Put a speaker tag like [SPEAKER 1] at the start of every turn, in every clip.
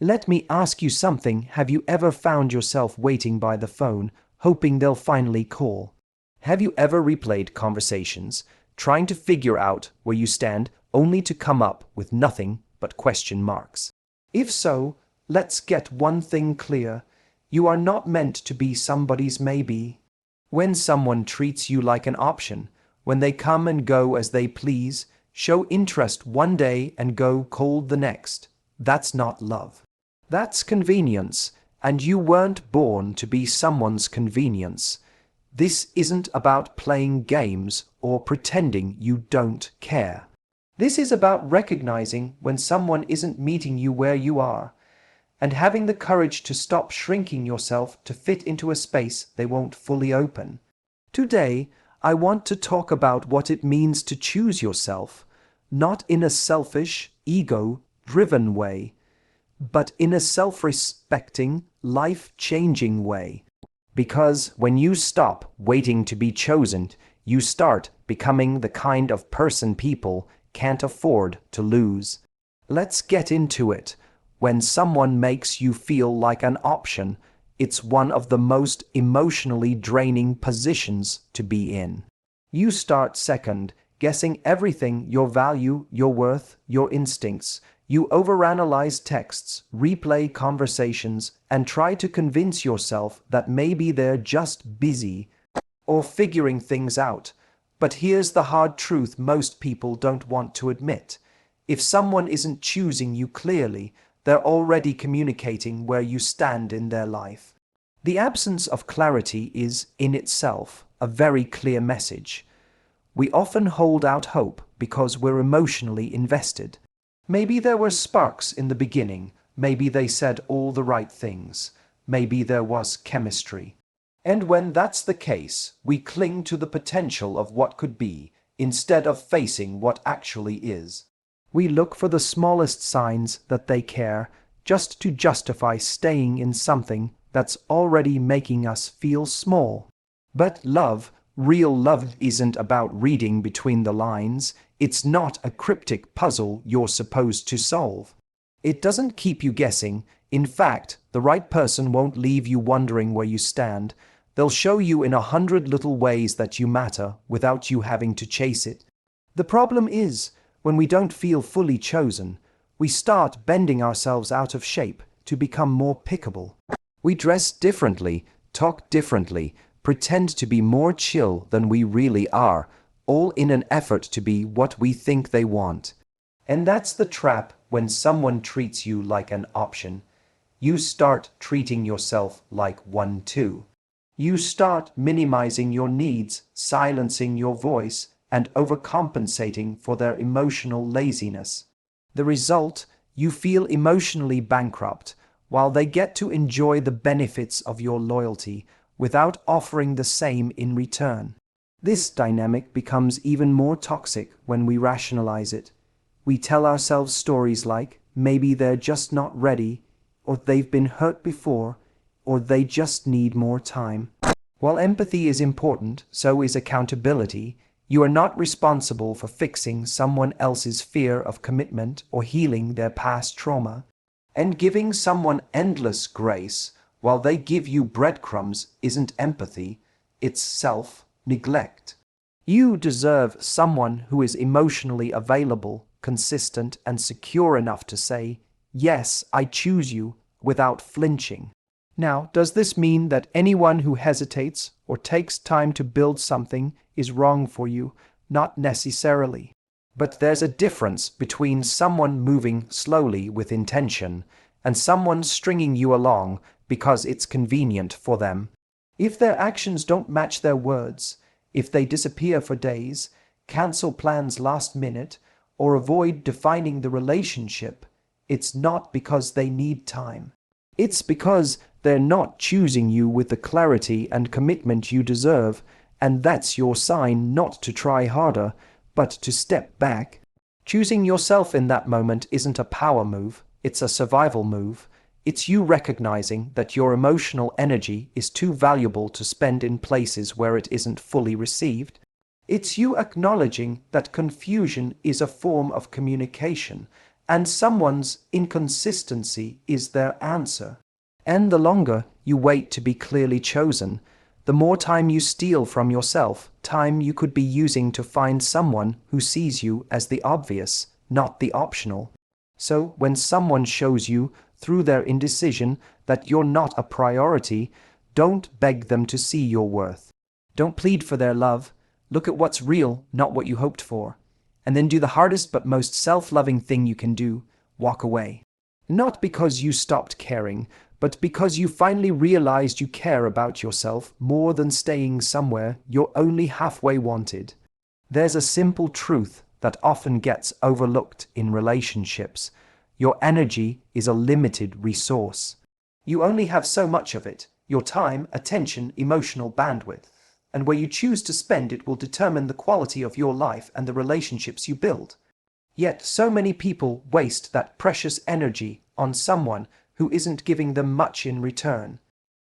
[SPEAKER 1] Let me ask you something. Have you ever found yourself waiting by the phone, hoping they'll finally call? Have you ever replayed conversations, trying to figure out where you stand, only to come up with nothing but question marks? If so, let's get one thing clear. You are not meant to be somebody's maybe. When someone treats you like an option, when they come and go as they please, show interest one day and go cold the next, that's not love. That's convenience, and you weren't born to be someone's convenience. This isn't about playing games or pretending you don't care. This is about recognizing when someone isn't meeting you where you are, and having the courage to stop shrinking yourself to fit into a space they won't fully open. Today, I want to talk about what it means to choose yourself, not in a selfish, ego-driven way, but in a self-respecting, life-changing way. Because when you stop waiting to be chosen, you start becoming the kind of person people can't afford to lose. Let's get into it. When someone makes you feel like an option, it's one of the most emotionally draining positions to be in. You start second, guessing everything: your value, your worth, your instincts. You overanalyze texts, replay conversations, and try to convince yourself that maybe they're just busy or figuring things out. But here's the hard truth most people don't want to admit. If someone isn't choosing you clearly, they're already communicating where you stand in their life. The absence of clarity is, in itself, a very clear message. We often hold out hope because we're emotionally invested. Maybe there were sparks in the beginning, maybe they said all the right things, maybe there was chemistry. And when that's the case, we cling to the potential of what could be, instead of facing what actually is. We look for the smallest signs that they care, just to justify staying in something that's already making us feel small. But love, real love, isn't about reading between the lines. It's not a cryptic puzzle you're supposed to solve. It doesn't keep you guessing. In fact, the right person won't leave you wondering where you stand. They'll show you in 100 little ways that you matter without you having to chase it. The problem is, when we don't feel fully chosen, we start bending ourselves out of shape to become more pickable. We dress differently, talk differently, pretend to be more chill than we really are, all in an effort to be what we think they want. And that's the trap. When someone treats you like an option, you start treating yourself like one too. You start minimizing your needs, silencing your voice, and overcompensating for their emotional laziness. The result, you feel emotionally bankrupt, while they get to enjoy the benefits of your loyalty without offering the same in return. This dynamic becomes even more toxic when we rationalize it. We tell ourselves stories like, maybe they're just not ready, or they've been hurt before, or they just need more time. While empathy is important, so is accountability. You are not responsible for fixing someone else's fear of commitment or healing their past trauma. And giving someone endless grace while they give you breadcrumbs isn't empathy, it's self-neglect. You deserve someone who is emotionally available, consistent, and secure enough to say, "Yes, I choose you," without flinching. Now, does this mean that anyone who hesitates or takes time to build something is wrong for you? Not necessarily. But there's a difference between someone moving slowly with intention and someone stringing you along because it's convenient for them. If their actions don't match their words, if they disappear for days, cancel plans last minute, or avoid defining the relationship, it's not because they need time. It's because they're not choosing you with the clarity and commitment you deserve, and that's your sign not to try harder, but to step back. Choosing yourself in that moment isn't a power move, it's a survival move. It's you recognizing that your emotional energy is too valuable to spend in places where it isn't fully received. It's you acknowledging that confusion is a form of communication, and someone's inconsistency is their answer. And the longer you wait to be clearly chosen, the more time you steal from yourself, time you could be using to find someone who sees you as the obvious, not the optional. So when someone shows you through their indecision that you're not a priority, don't beg them to see your worth. Don't plead for their love. Look at what's real, not what you hoped for. And then do the hardest but most self-loving thing you can do: walk away. Not because you stopped caring, but because you finally realized you care about yourself more than staying somewhere you're only halfway wanted. There's a simple truth that often gets overlooked in relationships. Your energy is a limited resource. You only have so much of it: your time, attention, emotional bandwidth. And where you choose to spend it will determine the quality of your life and the relationships you build. Yet so many people waste that precious energy on someone who isn't giving them much in return.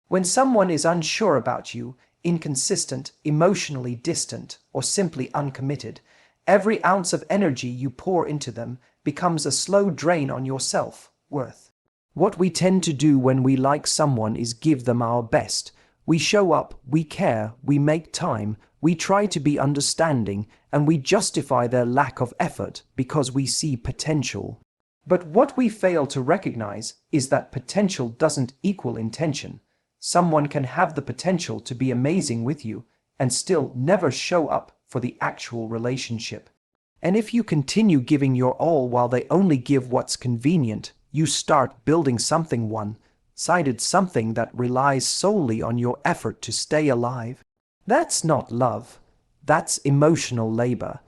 [SPEAKER 1] When someone is unsure about you, inconsistent, emotionally distant, or simply uncommitted, every ounce of energy you pour into them becomes a slow drain on your self-worth. What we tend to do when we like someone is give them our best. We show up, we care, we make time, we try to be understanding, and we justify their lack of effort because we see potential. But what we fail to recognize is that potential doesn't equal intention. Someone can have the potential to be amazing with you and still never show up for the actual relationship. And if you continue giving your all while they only give what's convenient, you start building something one-sided, something that relies solely on your effort to stay alive. That's not love. That's emotional labor.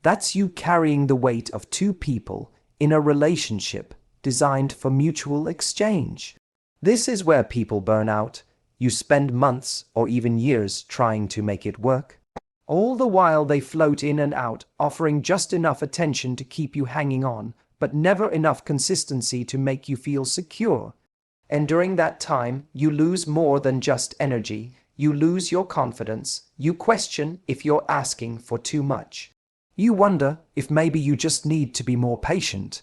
[SPEAKER 1] That's you carrying the weight of two people in a relationship designed for mutual exchange. This is where people burn out. You spend months or even years trying to make it work. All the while they float in and out, offering just enough attention to keep you hanging on, but never enough consistency to make you feel secure. And during that time, you lose more than just energy. You lose your confidence. You question if you're asking for too much. You wonder if maybe you just need to be more patient.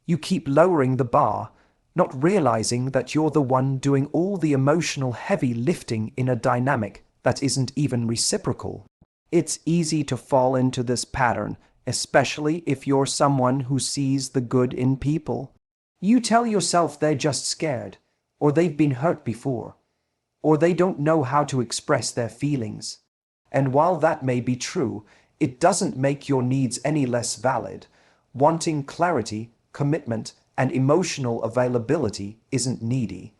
[SPEAKER 1] You keep lowering the bar, not realizing that you're the one doing all the emotional heavy lifting in a dynamic that isn't even reciprocal. It's easy to fall into this pattern, especially if you're someone who sees the good in people. You tell yourself they're just scared, or they've been hurt before, or they don't know how to express their feelings. And while that may be true, it doesn't make your needs any less valid. Wanting clarity, commitment, and emotional availability isn't needy.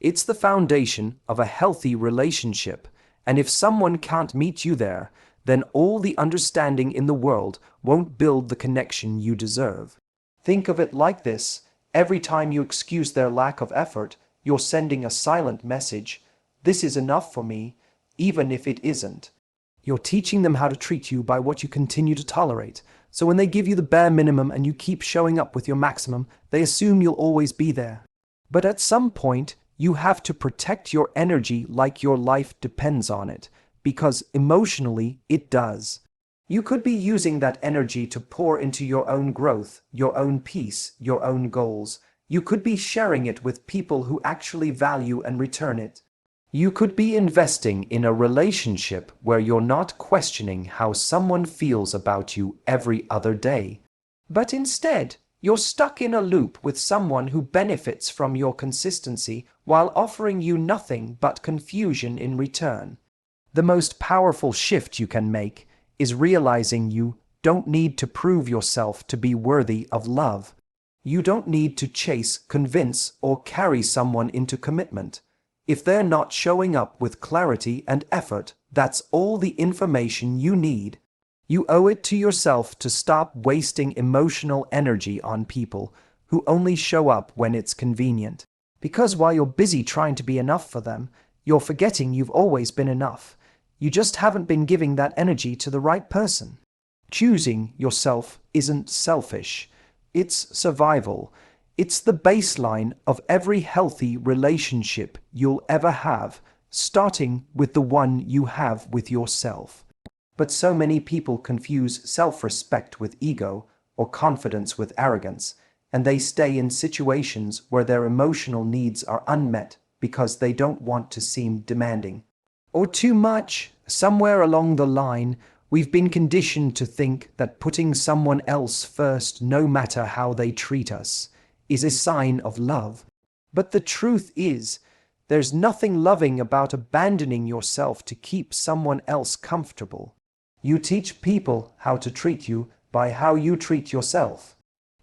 [SPEAKER 1] It's the foundation of a healthy relationship, and if someone can't meet you there, then all the understanding in the world won't build the connection you deserve. Think of it like this: every time you excuse their lack of effort, you're sending a silent message: this is enough for me, even if it isn't. You're teaching them how to treat you by what you continue to tolerate. So when they give you the bare minimum and you keep showing up with your maximum, they assume you'll always be there. But at some point, you have to protect your energy like your life depends on it, because emotionally it does. You could be using that energy to pour into your own growth, your own peace, your own goals. You could be sharing it with people who actually value and return it. You could be investing in a relationship where you're not questioning how someone feels about you every other day. But instead, you're stuck in a loop with someone who benefits from your consistency while offering you nothing but confusion in return. The most powerful shift you can make is realizing you don't need to prove yourself to be worthy of love. You don't need to chase, convince, or carry someone into commitment. If they're not showing up with clarity and effort, that's all the information you need. You owe it to yourself to stop wasting emotional energy on people who only show up when it's convenient. Because while you're busy trying to be enough for them, you're forgetting you've always been enough. You just haven't been giving that energy to the right person. Choosing yourself isn't selfish. It's survival. It's the baseline of every healthy relationship you'll ever have, starting with the one you have with yourself. But so many people confuse self-respect with ego or confidence with arrogance, and they stay in situations where their emotional needs are unmet because they don't want to seem demanding or too much. Somewhere along the line, we've been conditioned to think that putting someone else first, no matter how they treat us, is a sign of love. But the truth is, there's nothing loving about abandoning yourself to keep someone else comfortable. You teach people how to treat you by how you treat yourself.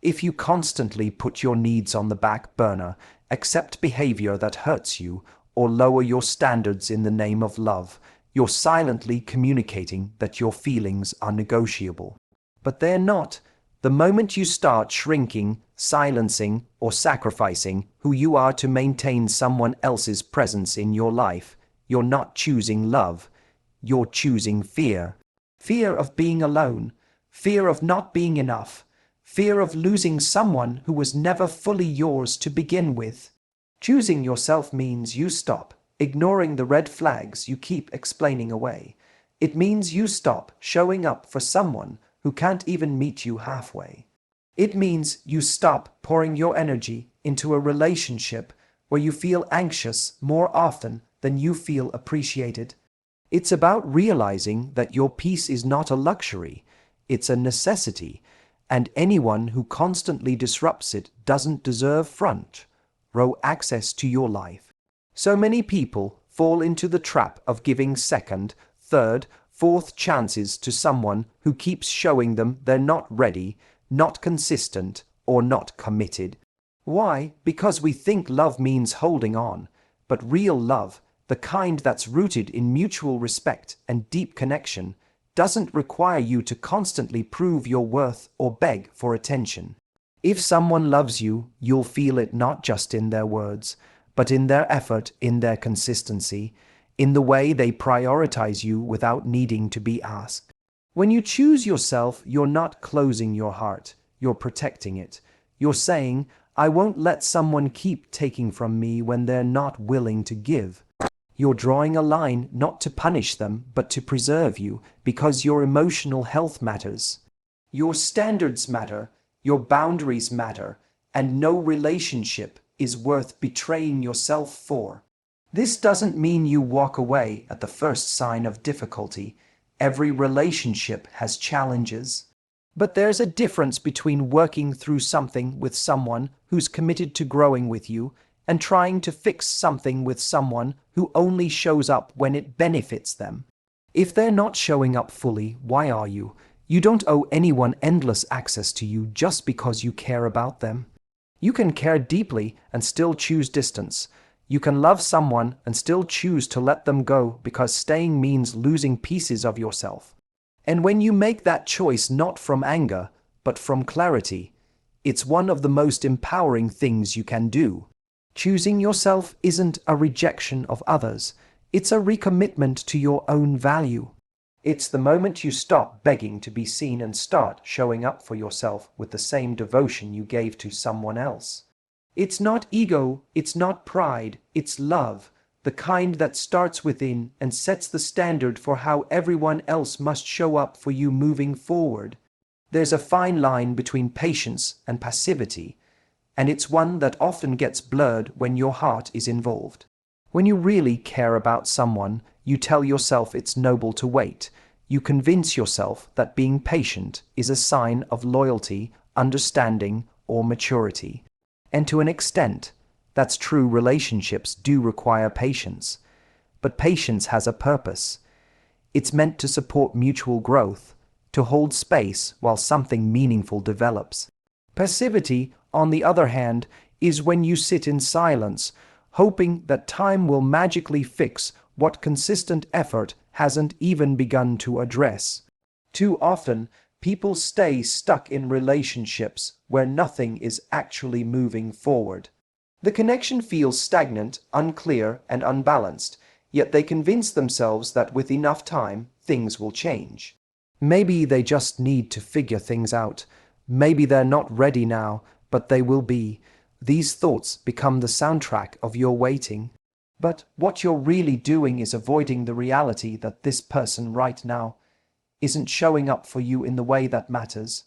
[SPEAKER 1] If you constantly put your needs on the back burner, accept behavior that hurts you, or lower your standards in the name of love, you're silently communicating that your feelings are negotiable. But they're not. The moment you start shrinking, silencing, or sacrificing who you are to maintain someone else's presence in your life, you're not choosing love. You're choosing fear. Fear of being alone, fear of not being enough, fear of losing someone who was never fully yours to begin with. Choosing yourself means you stop ignoring the red flags you keep explaining away. It means you stop showing up for someone who can't even meet you halfway. It means you stop pouring your energy into a relationship where you feel anxious more often than you feel appreciated. It's about realizing that your peace is not a luxury, it's a necessity, and anyone who constantly disrupts it doesn't deserve front row access to your life. So many people fall into the trap of giving second, third, fourth chances to someone who keeps showing them they're not ready, not consistent, or not committed. Why? Because we think love means holding on, but real love, the kind that's rooted in mutual respect and deep connection, doesn't require you to constantly prove your worth or beg for attention. If someone loves you, you'll feel it not just in their words, but in their effort, in their consistency, in the way they prioritize you without needing to be asked. When you choose yourself, you're not closing your heart, you're protecting it. You're saying, I won't let someone keep taking from me when they're not willing to give. You're drawing a line not to punish them, but to preserve you, because your emotional health matters. Your standards matter, your boundaries matter, and no relationship is worth betraying yourself for. This doesn't mean you walk away at the first sign of difficulty. Every relationship has challenges. But there's a difference between working through something with someone who's committed to growing with you and trying to fix something with someone who only shows up when it benefits them. If they're not showing up fully, why are you? You don't owe anyone endless access to you just because you care about them. You can care deeply and still choose distance. You can love someone and still choose to let them go because staying means losing pieces of yourself. And when you make that choice not from anger, but from clarity, it's one of the most empowering things you can do. Choosing yourself isn't a rejection of others. It's a recommitment to your own value. It's the moment you stop begging to be seen and start showing up for yourself with the same devotion you gave to someone else. It's not ego, it's not pride, it's love, the kind that starts within and sets the standard for how everyone else must show up for you moving forward. There's a fine line between patience and passivity, and it's one that often gets blurred when your heart is involved. When you really care about someone, you tell yourself it's noble to wait. You convince yourself that being patient is a sign of loyalty, understanding, or maturity. And to an extent, that's true. Relationships do require patience. But patience has a purpose. It's meant to support mutual growth, to hold space while something meaningful develops. Passivity, on the other hand, is when you sit in silence, hoping that time will magically fix what consistent effort hasn't even begun to address. Too often, people stay stuck in relationships where nothing is actually moving forward. The connection feels stagnant, unclear, and unbalanced, yet they convince themselves that with enough time, things will change. Maybe they just need to figure things out. Maybe they're not ready now, but they will be. These thoughts become the soundtrack of your waiting. But what you're really doing is avoiding the reality that this person right now isn't showing up for you in the way that matters.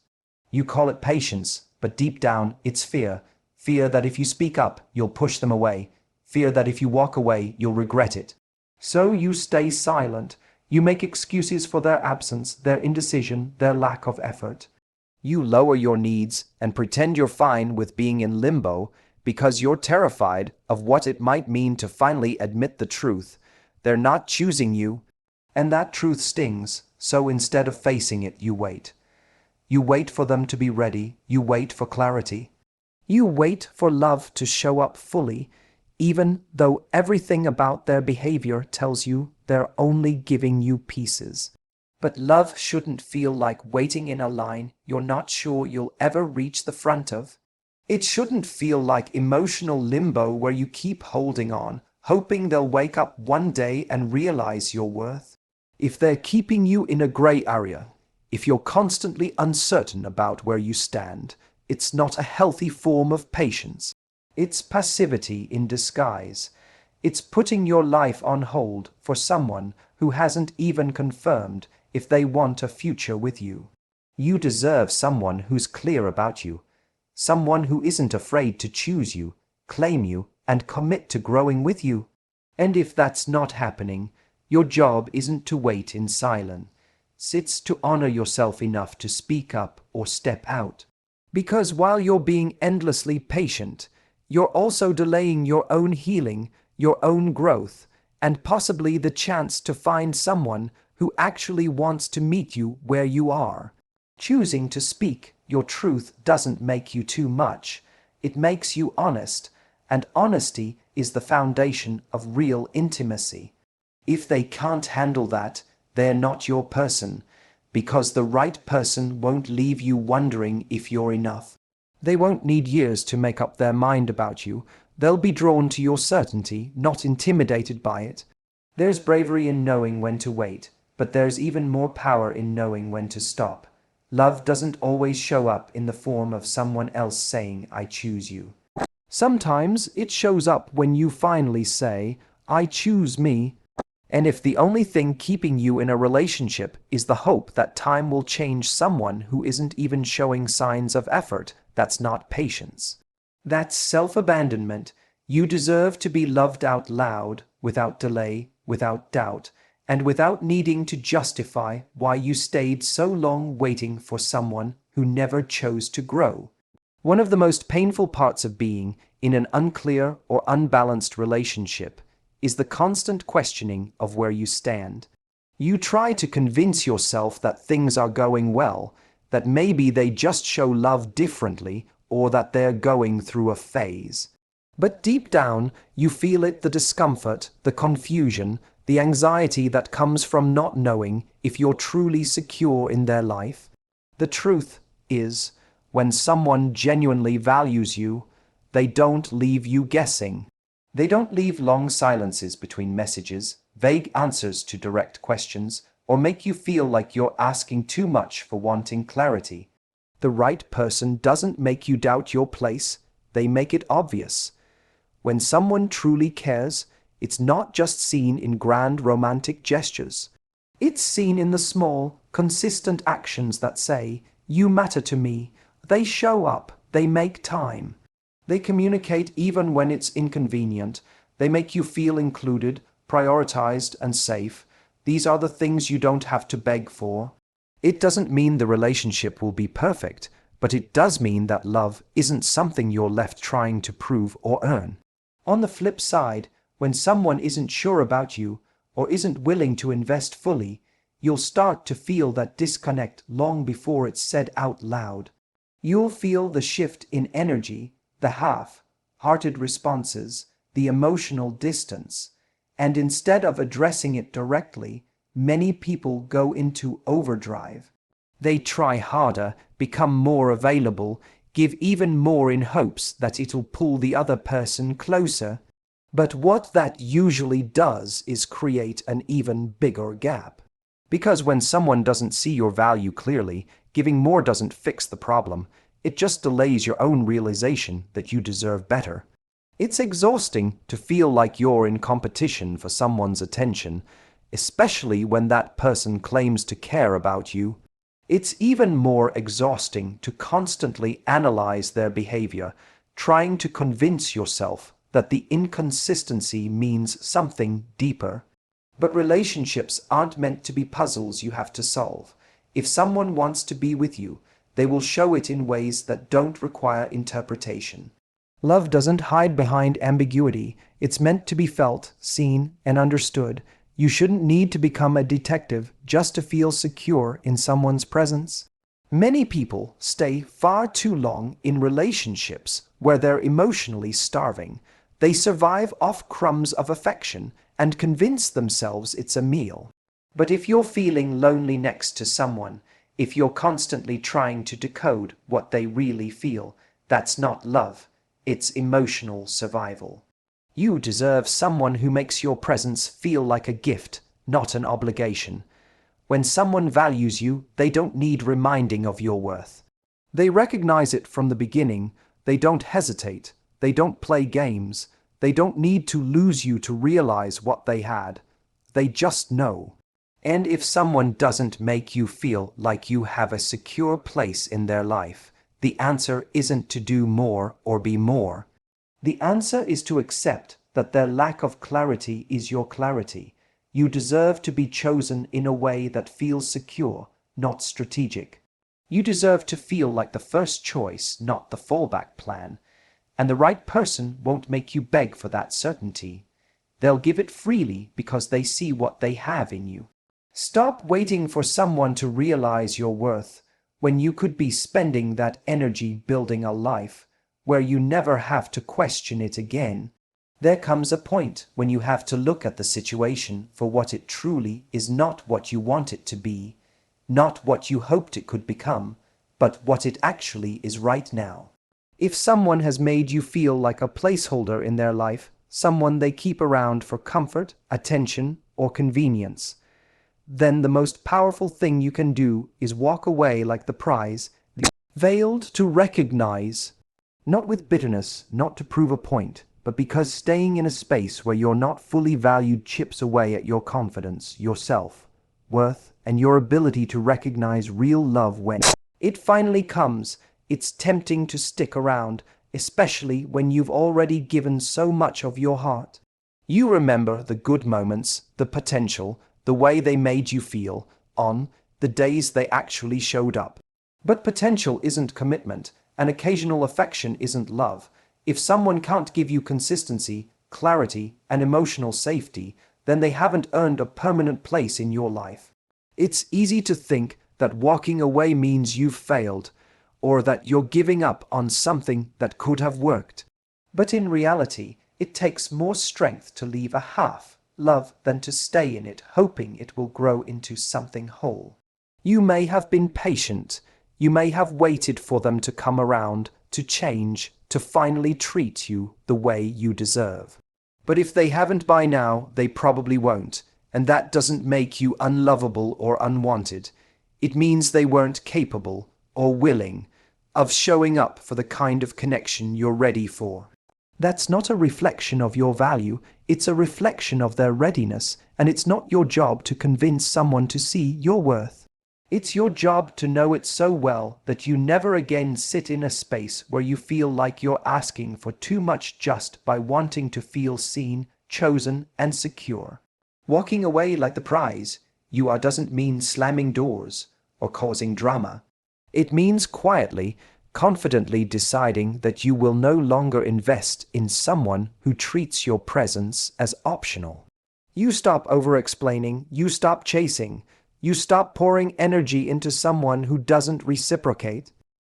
[SPEAKER 1] You call it patience, but deep down it's fear. Fear that if you speak up, you'll push them away. Fear that if you walk away, you'll regret it. So you stay silent. You make excuses for their absence, their indecision, their lack of effort. You lower your needs and pretend you're fine with being in limbo because you're terrified of what it might mean to finally admit the truth. They're not choosing you, and that truth stings, so instead of facing it, you wait. You wait for them to be ready, you wait for clarity. You wait for love to show up fully, even though everything about their behavior tells you they're only giving you pieces. But love shouldn't feel like waiting in a line you're not sure you'll ever reach the front of. It shouldn't feel like emotional limbo where you keep holding on, hoping they'll wake up one day and realize your worth. If they're keeping you in a gray area, if you're constantly uncertain about where you stand, it's not a healthy form of patience. It's passivity in disguise. It's putting your life on hold for someone who hasn't even confirmed if they want a future with you. You deserve someone who's clear about you, someone who isn't afraid to choose you, claim you, and commit to growing with you. And if that's not happening, your job isn't to wait in silence. It's to honor yourself enough to speak up or step out. Because while you're being endlessly patient, you're also delaying your own healing, your own growth, and possibly the chance to find someone who actually wants to meet you where you are. Choosing to speak your truth doesn't make you too much. It makes you honest, and honesty is the foundation of real intimacy. If they can't handle that, they're not your person, because the right person won't leave you wondering if you're enough. They won't need years to make up their mind about you. They'll be drawn to your certainty, not intimidated by it. There's bravery in knowing when to wait, but there's even more power in knowing when to stop. Love doesn't always show up in the form of someone else saying, "I choose you." Sometimes it shows up when you finally say, "I choose me." And if the only thing keeping you in a relationship is the hope that time will change someone who isn't even showing signs of effort, that's not patience. That's self-abandonment. You deserve to be loved out loud, without delay, without doubt, and without needing to justify why you stayed so long waiting for someone who never chose to grow. One of the most painful parts of being in an unclear or unbalanced relationship is the constant questioning of where you stand. You try to convince yourself that things are going well, that maybe they just show love differently, or that they're going through a phase. But deep down, you feel it, the discomfort, the confusion, the anxiety that comes from not knowing if you're truly secure in their life. The truth is, when someone genuinely values you, they don't leave you guessing. They don't leave long silences between messages, vague answers to direct questions, or make you feel like you're asking too much for wanting clarity. The right person doesn't make you doubt your place, they make it obvious. When someone truly cares, it's not just seen in grand romantic gestures. It's seen in the small, consistent actions that say, "You matter to me." They show up, they make time. They communicate even when it's inconvenient. They make you feel included, prioritized, and safe. These are the things you don't have to beg for. It doesn't mean the relationship will be perfect, but it does mean that love isn't something you're left trying to prove or earn. On the flip side, when someone isn't sure about you or isn't willing to invest fully, you'll start to feel that disconnect long before it's said out loud. You'll feel the shift in energy, the half-hearted responses, the emotional distance, and instead of addressing it directly, many people go into overdrive. They try harder, become more available, give even more in hopes that it'll pull the other person closer. But what that usually does is create an even bigger gap. Because when someone doesn't see your value clearly, giving more doesn't fix the problem. It just delays your own realization that you deserve better. It's exhausting to feel like you're in competition for someone's attention, especially when that person claims to care about you. It's even more exhausting to constantly analyze their behavior, trying to convince yourself that the inconsistency means something deeper. But relationships aren't meant to be puzzles you have to solve. If someone wants to be with you, they will show it in ways that don't require interpretation. Love doesn't hide behind ambiguity. It's meant to be felt, seen, and understood. You shouldn't need to become a detective just to feel secure in someone's presence. Many people stay far too long in relationships where they're emotionally starving. They survive off crumbs of affection and convince themselves it's a meal. But if you're feeling lonely next to someone, if you're constantly trying to decode what they really feel, that's not love. It's emotional survival. You deserve someone who makes your presence feel like a gift, not an obligation. When someone values you, they don't need reminding of your worth. They recognize it from the beginning. They don't hesitate. They don't play games. They don't need to lose you to realize what they had. They just know. And if someone doesn't make you feel like you have a secure place in their life, the answer isn't to do more or be more. The answer is to accept that their lack of clarity is your clarity. You deserve to be chosen in a way that feels secure, not strategic. You deserve to feel like the first choice, not the fallback plan. And the right person won't make you beg for that certainty. They'll give it freely because they see what they have in you. Stop waiting for someone to realize your worth when you could be spending that energy building a life where you never have to question it again. There comes a point when you have to look at the situation for what it truly is, not what you want it to be, not what you hoped it could become, but what it actually is right now. If someone has made you feel like a placeholder in their life, someone they keep around for comfort, attention, or convenience, then the most powerful thing you can do is walk away like the prize, veiled to recognize, not with bitterness, not to prove a point, but because staying in a space where you're not fully valued chips away at your confidence, your self-worth, and your ability to recognize real love when it finally comes. It's tempting to stick around, especially when you've already given so much of your heart. You remember the good moments, the potential, the way they made you feel, on the days they actually showed up. But potential isn't commitment, and occasional affection isn't love. If someone can't give you consistency, clarity, and emotional safety, then they haven't earned a permanent place in your life. It's easy to think that walking away means you've failed, or that you're giving up on something that could have worked. But in reality, it takes more strength to leave a half love than to stay in it, hoping it will grow into something whole. You may have been patient. You may have waited for them to come around, to change, to finally treat you the way you deserve. But if they haven't by now, they probably won't, and that doesn't make you unlovable or unwanted. It means they weren't capable or willing of showing up for the kind of connection you're ready for. That's not a reflection of your value, it's a reflection of their readiness, and it's not your job to convince someone to see your worth. It's your job to know it so well that you never again sit in a space where you feel like you're asking for too much just by wanting to feel seen, chosen, and secure. Walking away like the prize you are doesn't mean slamming doors or causing drama. It means quietly, confidently deciding that you will no longer invest in someone who treats your presence as optional. You stop over-explaining, you stop chasing, you stop pouring energy into someone who doesn't reciprocate,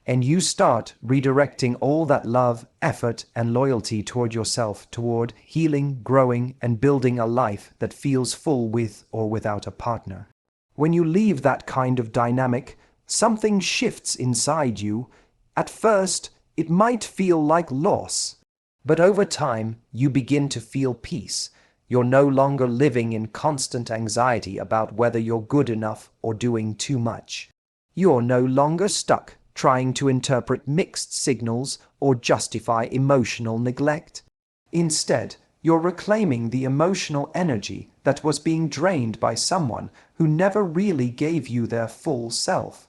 [SPEAKER 1] and you start redirecting all that love, effort, and loyalty toward yourself, toward healing, growing, and building a life that feels full with or without a partner. When you leave that kind of dynamic, something shifts inside you. At first, it might feel like loss, but over time, you begin to feel peace. You're no longer living in constant anxiety about whether you're good enough or doing too much. You're no longer stuck trying to interpret mixed signals or justify emotional neglect. Instead, you're reclaiming the emotional energy that was being drained by someone who never really gave you their full self.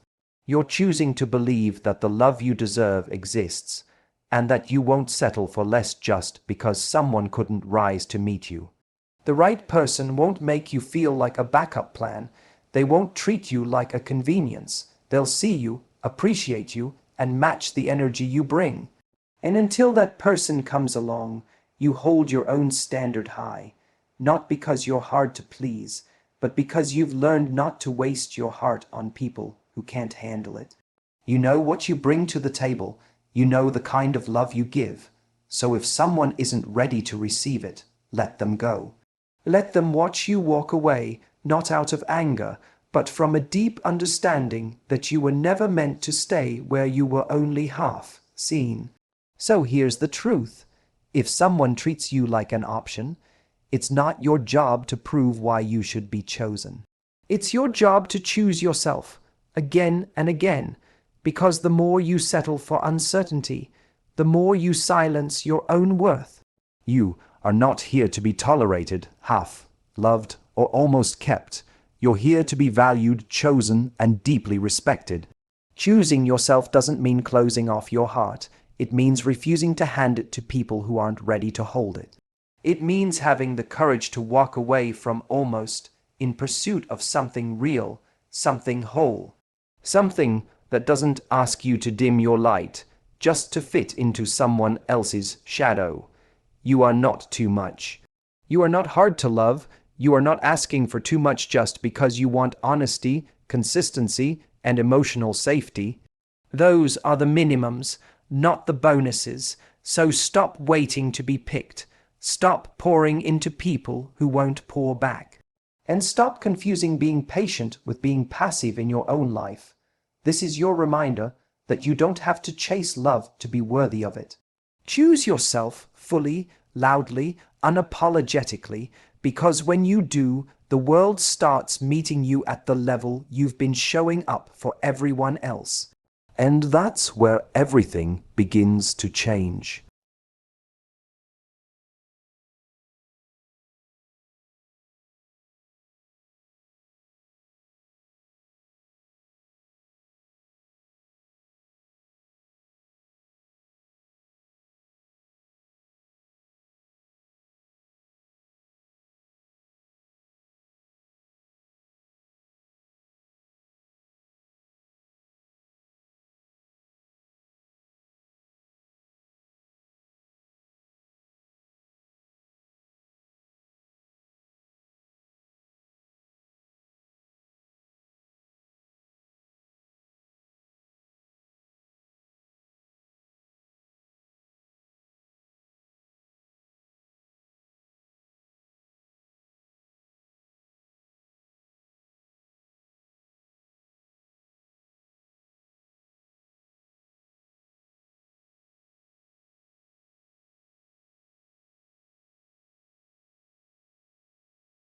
[SPEAKER 1] You're choosing to believe that the love you deserve exists, and that you won't settle for less just because someone couldn't rise to meet you. The right person won't make you feel like a backup plan. They won't treat you like a convenience. They'll see you, appreciate you, and match the energy you bring. And until that person comes along, you hold your own standard high, not because you're hard to please, but because you've learned not to waste your heart on people who can't handle it. You know what you bring to the table. You know the kind of love you give. So if someone isn't ready to receive it, let them go. Let them watch you walk away, not out of anger, but from a deep understanding that you were never meant to stay where you were only half seen. So here's the truth. If someone treats you like an option, it's not your job to prove why you should be chosen. It's your job to choose yourself, again and again, because the more you settle for uncertainty, the more you silence your own worth. You are not here to be tolerated, half, loved, or almost kept. You're here to be valued, chosen, and deeply respected. Choosing yourself doesn't mean closing off your heart. It means refusing to hand it to people who aren't ready to hold it. It means having the courage to walk away from almost in pursuit of something real, something whole, something that doesn't ask you to dim your light just to fit into someone else's shadow. You are not too much. You are not hard to love. You are not asking for too much just because you want honesty, consistency, and emotional safety. Those are the minimums, not the bonuses. So stop waiting to be picked. Stop pouring into people who won't pour back. And stop confusing being patient with being passive in your own life. This is your reminder that you don't have to chase love to be worthy of it. Choose yourself fully, loudly, unapologetically, because when you do, the world starts meeting you at the level you've been showing up for everyone else. And that's where everything begins to change.